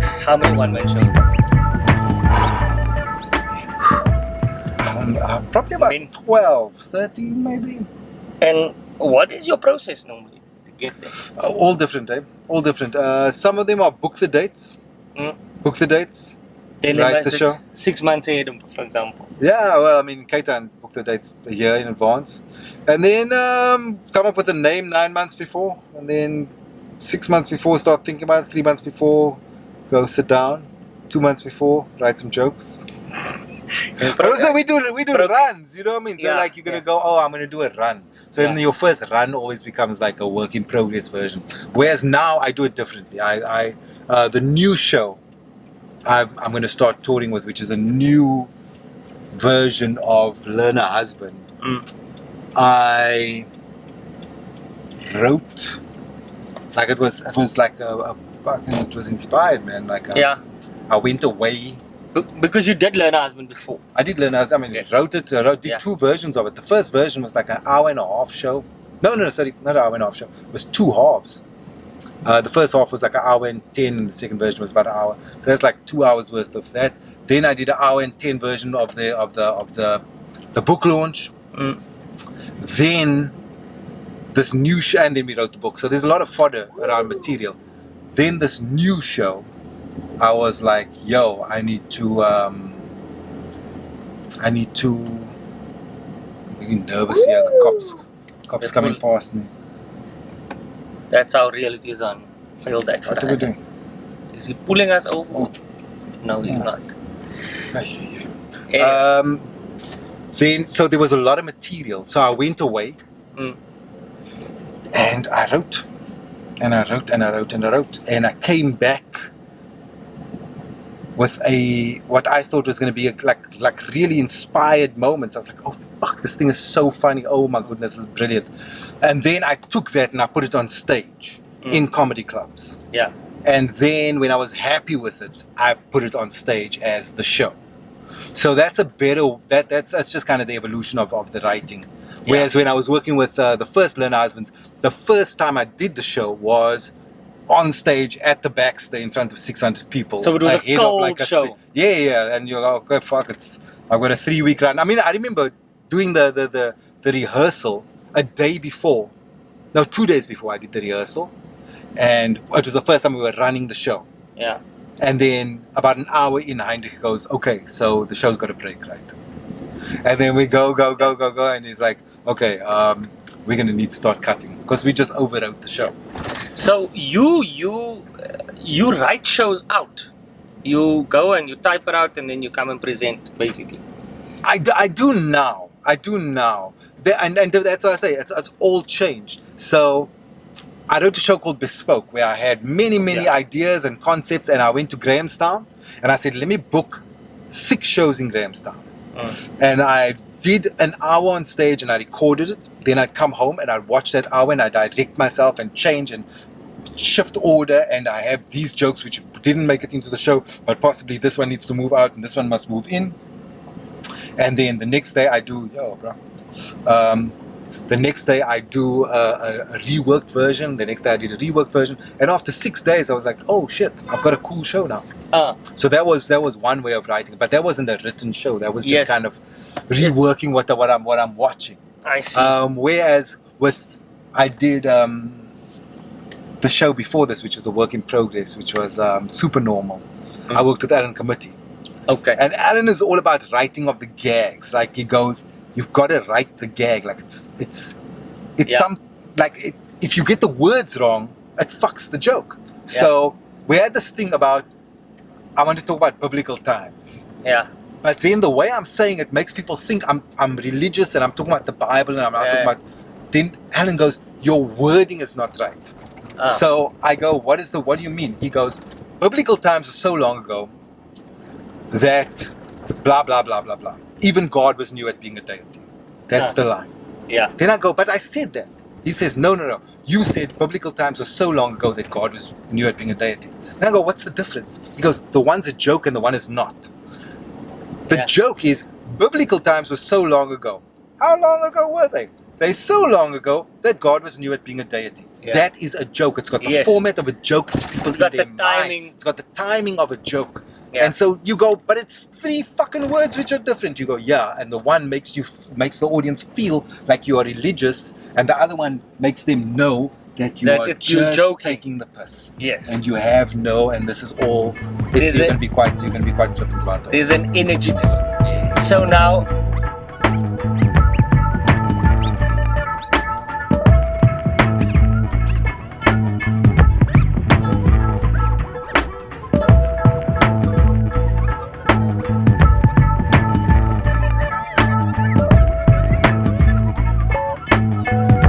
How many one-man shows? Probably about Min- 12, 13 maybe. And what is your process normally to get there? All different, eh? All different. Some of them are book the dates. Mm. Book the dates. Then Write the show. 6 months ahead, for example. Yeah, well, I mean, Kaitan book the dates a year in advance. And then come up with a name 9 months before. And then 6 months before, start thinking about it. 3 months before, go sit down. 2 months before, write some jokes. But also we do runs, you know what I mean? So Yeah, like you're gonna go, oh, I'm gonna do a run. So then your first run always becomes like a work in progress version. Whereas now I do it differently. I the new show I'm gonna start touring with, which is a new version of Learn a Husband. I wrote like it was like a fucking, it was inspired, man. Like I went away. Because you did Learn a Husband before. I did Learn a Husband. I mean, did 2 versions of it. The first version was like an hour and a half show. No, sorry, not an hour and a half show. It was 2 halves. The first half was like an hour and 10, and the second version was about an hour. So that's like 2 hours worth of that. Then I did an hour and 10 version of the book launch. Then this new show, and then we wrote the book. So there's a lot of fodder around material. Then this new show, I was like, yo, I need to I'm getting nervous here. The cops coming past me. That's how reality is on failed that What are we doing? Is he pulling us over? No, he's not. Then so there was a lot of material. So I went away and I wrote and I wrote and I wrote and I wrote, and I came back with what I thought was going to be like really inspired moments. I was like, oh fuck, this thing is so funny. Oh my goodness, it's brilliant. And then I took that and I put it on stage in comedy clubs. Yeah. And then when I was happy with it, I put it on stage as the show. So that's a better, that's just kind of the evolution of the writing. Whereas when I was working with the first Learn Husbands, the first time I did the show was on stage at the Baxter in front of 600 people. So it was a cold show. Yeah. And you're like, okay, fuck, I've got a 3-week run. I mean, I remember doing the rehearsal a day before. No, 2 days before I did the rehearsal. And it was the first time we were running the show. Yeah. And then about an hour in, Heinrich goes, okay, so the show's got to break, right? And then we go. And he's like, okay, we're going to need to start cutting because we just overwrote the show. So you write shows out. You go and you type it out and then you come and present, basically. I do now. And that's what I say. It's all changed. So I wrote a show called Bespoke where I had many ideas and concepts, and I went to Grahamstown and I said, let me book 6 shows in Grahamstown. And I did an hour on stage and I recorded it. Then I'd come home and I'd watch that hour and I'd direct myself and change and shift order, and I have these jokes which didn't make it into the show, but possibly this one needs to move out and this one must move in. And then the next day I do, the next day I do a reworked version. The next day I did a reworked version. And after 6 days I was like, oh shit, I've got a cool show now. So that was one way of writing, but that wasn't a written show. That was just kind of reworking what I'm watching. I see. Whereas I did the show before this, which was a work in progress, which was Super Normal. I worked with Alan Committee. Okay. And Alan is all about writing of the gags. Like he goes, you've got to write the gag. Like it's some, like if you get the words wrong, it fucks the joke. So we had this thing about, I want to talk about biblical times. Yeah. But then the way I'm saying it makes people think I'm religious and I'm talking about the Bible and I'm not talking about. Then Alan goes, your wording is not right. So I go, what do you mean? He goes, biblical times are so long ago that blah blah blah blah blah. Even God was new at being a deity. That's the line. Yeah. Then I go, but I said that. He says, no. You said biblical times were so long ago that God was new at being a deity. Then I go, what's the difference? He goes, the one's a joke and the one is not. The joke is, biblical times were so long ago. How long ago were they? They're so long ago that God was new at being a deity. Yeah. That is a joke. It's got the Yes. format of a joke. People It's got in their the timing. mind. It's got the timing of a joke. Yeah. And so you go, but it's 3 fucking words which are different. You go, yeah, and the one makes the audience feel like you are religious, and the other one makes them know that you are you're just joking. taking the piss. Yes. And you have and this is all. There's You're a- gonna be quite flippant about that. There's an energy to it. So now,